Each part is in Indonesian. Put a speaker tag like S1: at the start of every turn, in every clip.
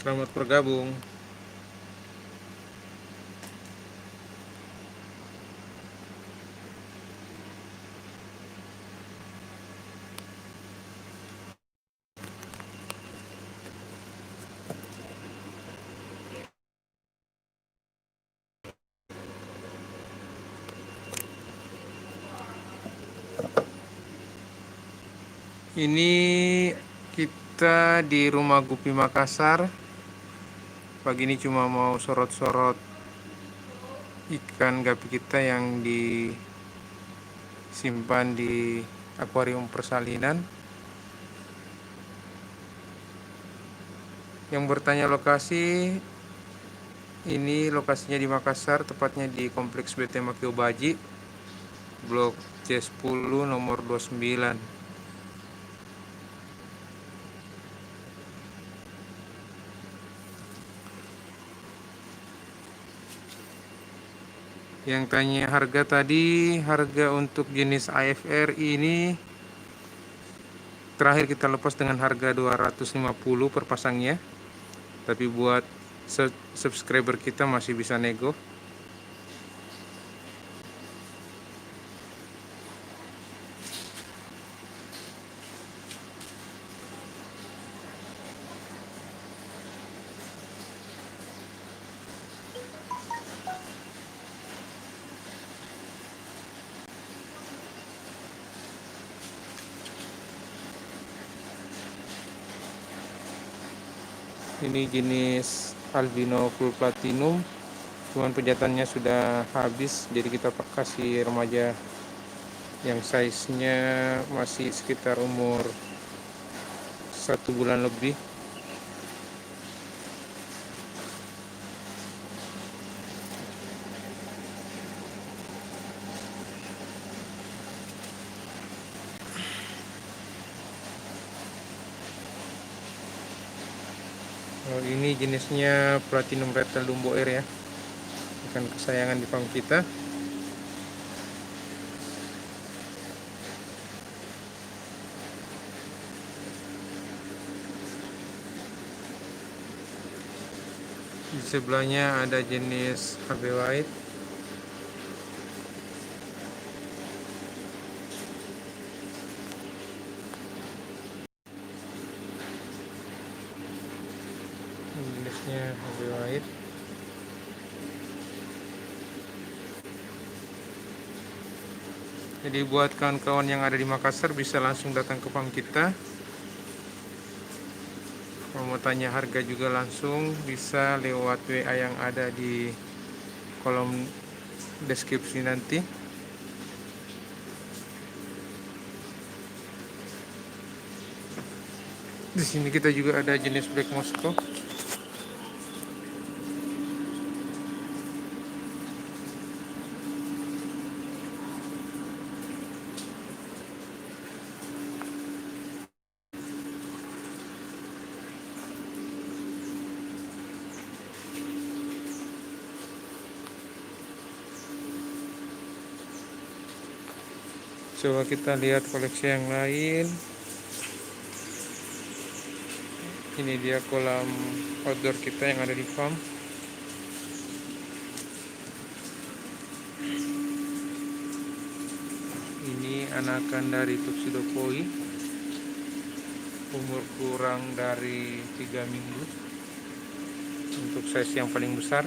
S1: Selamat bergabung. Ini kita di rumah Gupi Makassar. Pagi ini cuma mau sorot-sorot ikan gapi kita yang disimpan di akuarium persalinan. Yang bertanya lokasi, ini lokasinya di Makassar, tepatnya di Kompleks BT Makio Baji, Blok C10 nomor 29. Yang tanya harga tadi, harga untuk jenis AFR ini terakhir kita lepas dengan harga 250 per pasangnya. Tapi buat subscriber kita masih bisa nego. Ini jenis albino full platinum, cuman pejantannya sudah habis, jadi kita kasih remaja yang size-nya masih sekitar umur 1 bulan lebih. Ini jenisnya platinum red tail Dumbo Air ya, ikan kesayangan di farm kita. Di sebelahnya ada jenis HB White. Ini jenisnya HB White. Jadi buat kawan-kawan yang ada di Makassar bisa langsung datang ke farm kita. Kalau mau tanya harga juga langsung bisa lewat WA yang ada di kolom deskripsi nanti. Di sini kita juga ada jenis Black Moscow. Coba kita lihat koleksi yang lain. Ini dia kolam outdoor kita yang ada di farm. Ini anakan dari Tuxedo Koi, umur kurang dari 3 minggu untuk size yang paling besar.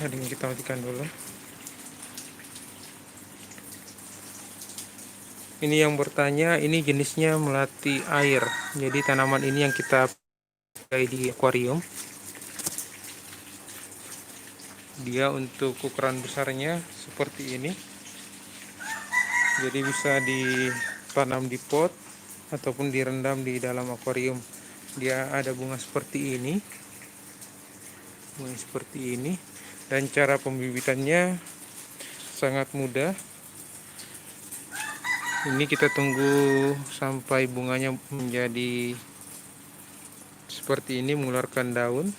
S1: Ini kita matikan dulu. Ini yang bertanya, ini jenisnya melati air. Jadi tanaman ini yang kita pakai di akuarium. Dia untuk ukuran besarnya seperti ini. Jadi bisa tanam di pot ataupun direndam di dalam akuarium. Dia ada bunga seperti ini, dan cara pembibitannya sangat mudah. Ini kita tunggu sampai bunganya menjadi seperti ini, mengeluarkan daun,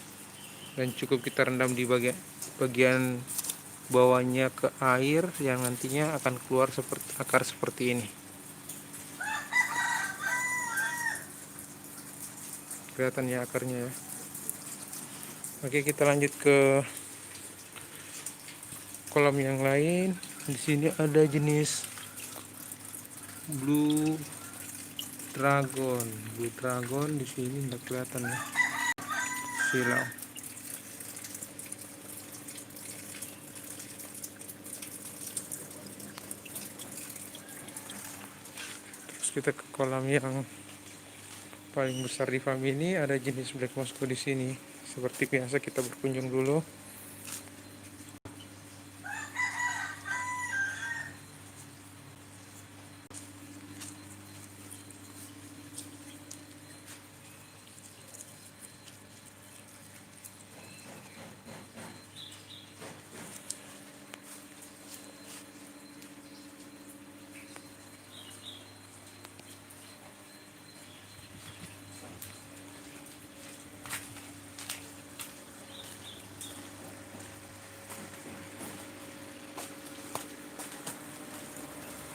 S1: dan cukup kita rendam di bagian bawahnya ke air yang nantinya akan keluar seperti akar seperti ini. Kelihatan ya akarnya ya. Oke, kita lanjut ke kolam yang lain. Di sini ada jenis blue dragon. Di sini nggak kelihatan ya. Silau. Terus kita ke kolam yang paling besar di farm ini, ada jenis black Moscow di sini. Seperti biasa kita berkunjung dulu.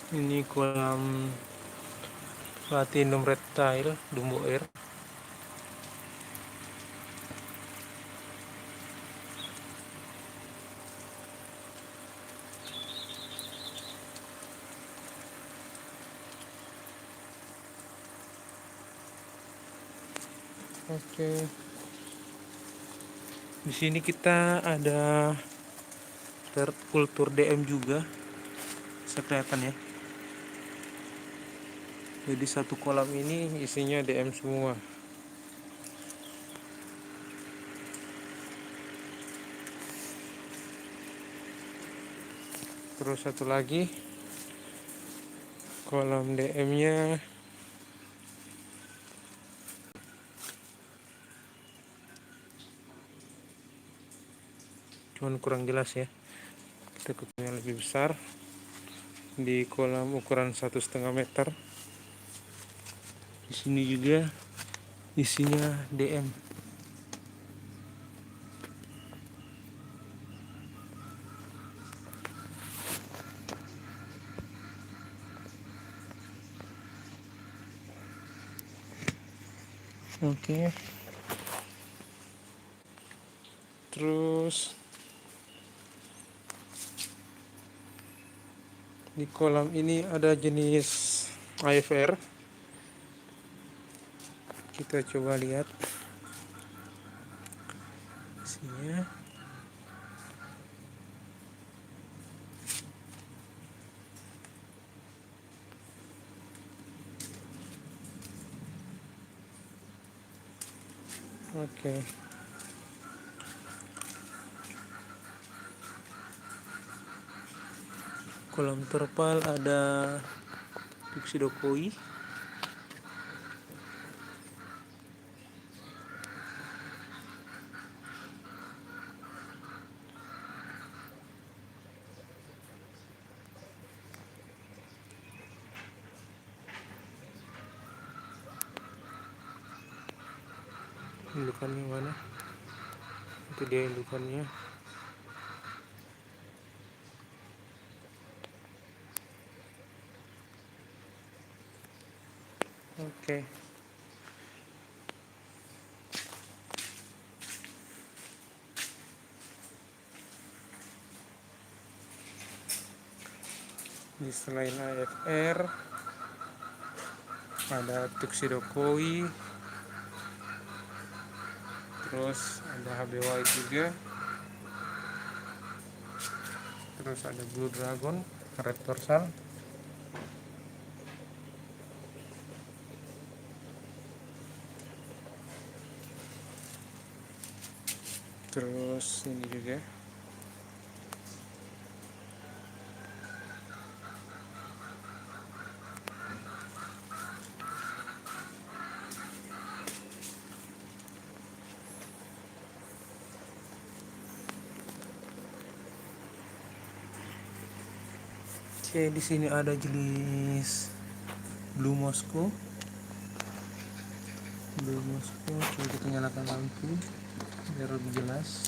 S1: Ini kolam platinum reptile Dumbo Air. Oke. Di sini kita ada kultur DM juga. Bisa kelihatan ya. Jadi satu kolam ini isinya DM semua. Terus satu lagi kolam DM-nya cuman kurang jelas ya. Kita ke yang lebih besar di kolam ukuran 1,5 meter. Di sini juga isinya DM. Oke. Terus di kolam ini ada jenis AFR. Kita coba lihat isinya. Oke. Kolam terpal ada tuxedo koi. Indukannya mana? Itu dia indukannya. Oke. Di selain AFR ada tuxedo koi, terus ada HBY juga, terus ada blue dragon, red dorsal, terus ini juga. Oke, di sini ada jenis Blue Moscow. Coba kita nyalakan lampu biar lebih jelas.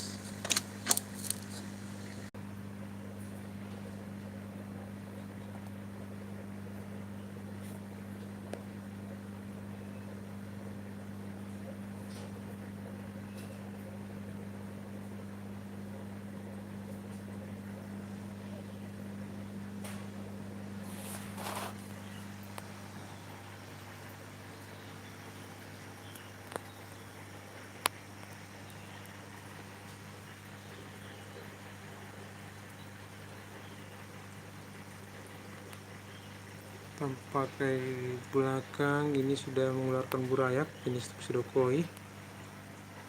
S1: Tampak dari belakang ini sudah mengeluarkan burayak jenis Tuxedo-koi.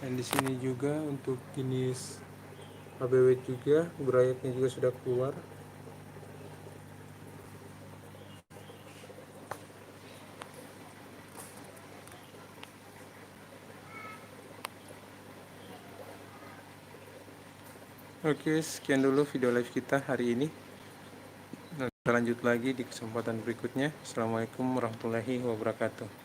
S1: Dan di sini juga untuk jenis ABW juga burayaknya juga sudah keluar. Oke, sekian dulu video live kita hari ini. Kita lanjut lagi di kesempatan berikutnya. Assalamualaikum warahmatullahi wabarakatuh.